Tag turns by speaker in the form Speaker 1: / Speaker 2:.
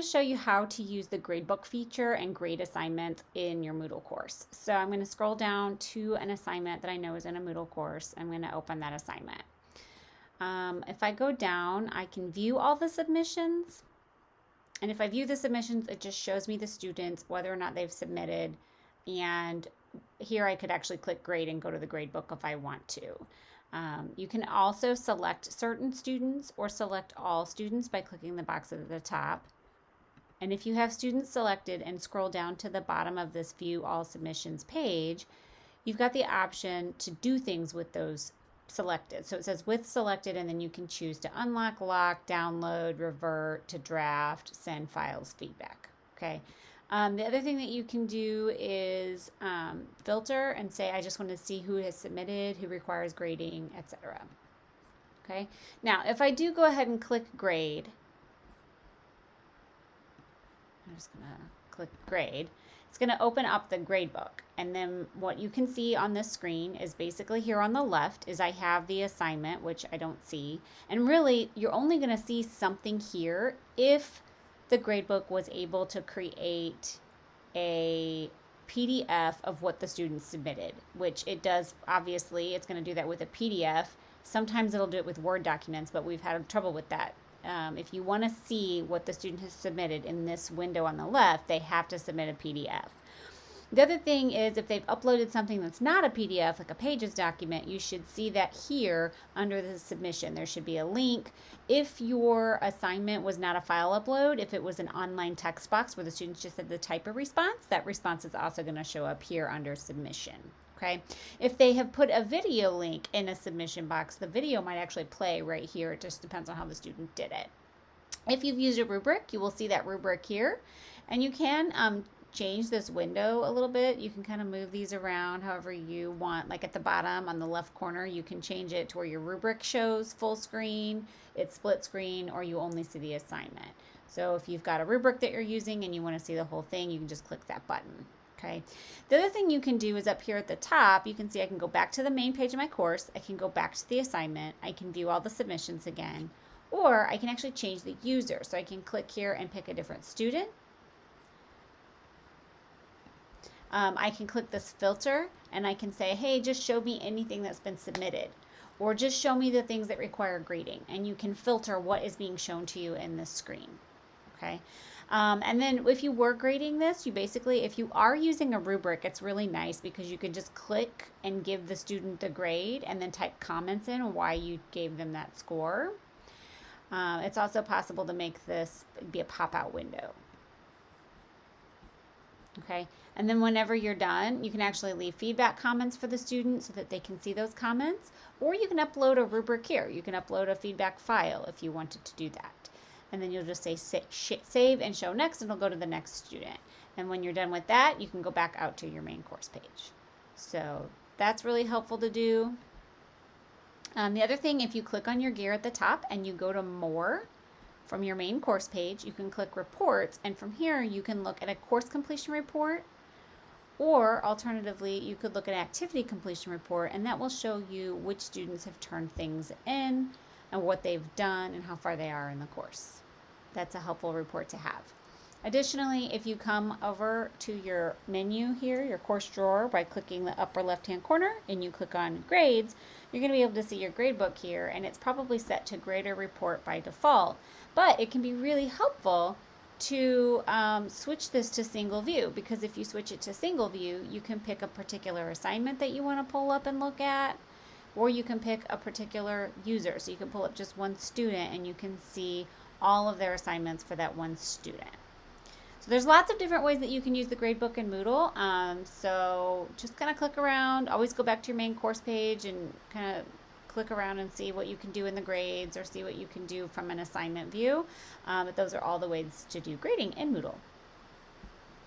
Speaker 1: to show you how to use the gradebook feature and grade assignments in your Moodle course. So I'm going to scroll down to an assignment that I know is in a Moodle course. I'm going to open that assignment. If I go down, I can view all the submissions. And if I view the submissions, it just shows me the students, whether or not they've submitted. And here I could actually click grade and go to the gradebook if I want to. You can also select certain students or select all students by clicking the box at the top. And if you have students selected and scroll down to the bottom of this view all submissions page, you've got the option to do things with those selected. So it says with selected, and then you can choose to unlock, lock, download, revert, to draft, send files, feedback. Okay. The other thing that you can do is filter and say, I just want to see who has submitted, who requires grading, etc. Okay. Now, if I do go ahead and click grade, I'm just going to click grade. It's going to open up the gradebook. And then what you can see on this screen is basically here on the left is I have the assignment, which I don't see. And really, you're only going to see something here if the gradebook was able to create a PDF of what the students submitted, which it does. Obviously, it's going to do that with a PDF. Sometimes it'll do it with Word documents, but we've had trouble with that. If you want to see what the student has submitted in this window on the left, they have to submit a PDF. The other thing is if they've uploaded something that's not a PDF, like a Pages document, you should see that here under the submission. There should be a link. If your assignment was not a file upload, if it was an online text box where the students just had to type a response, that response is also going to show up here under submission. Okay. If they have put a video link in a submission box, the video might actually play right here. It just depends on how the student did it. If you've used a rubric, you will see that rubric here, and you can change this window a little bit. You can kind of move these around however you want. Like at the bottom on the left corner, you can change it to where your rubric shows full screen, it's split screen, or you only see the assignment. So if you've got a rubric that you're using and you want to see the whole thing, you can just click that button. Okay. The other thing you can do is up here at the top, you can see I can go back to the main page of my course. I can go back to the assignment. I can view all the submissions again, or I can actually change the user. So I can click here and pick a different student. I can click this filter and I can say, hey, just show me anything that's been submitted, or just show me the things that require grading. And you can filter what is being shown to you in this screen. Okay. And then if you were grading this, you basically, if you are using a rubric, it's really nice because you can just click and give the student the grade and then type comments in why you gave them that score. It's also possible to make this be a pop-out window. Okay, and then whenever you're done, you can actually leave feedback comments for the student so that they can see those comments, or you can upload a rubric here. You can upload a feedback file if you wanted to do that. And then you'll just say save and show next, and it'll go to the next student. And when you're done with that, you can go back out to your main course page. So that's really helpful to do. The other thing, if you click on your gear at the top and you go to more from your main course page, you can click reports, and from here you can look at a course completion report, or alternatively you could look at an activity completion report, and that will show you which students have turned things in and what they've done and how far they are in the course. That's a helpful report to have. Additionally, if you come over to your menu here, your course drawer, by clicking the upper left-hand corner and you click on grades, you're going to be able to see your gradebook here, and it's probably set to grader report by default, but it can be really helpful to switch this to single view, because if you switch it to single view, you can pick a particular assignment that you want to pull up and look at, or you can pick a particular user. So you can pull up just one student and you can see all of their assignments for that one student. So there's lots of different ways that you can use the gradebook in Moodle. So just kind of click around, always go back to your main course page and kind of click around and see what you can do in the grades or see what you can do from an assignment view. But those are all the ways to do grading in Moodle.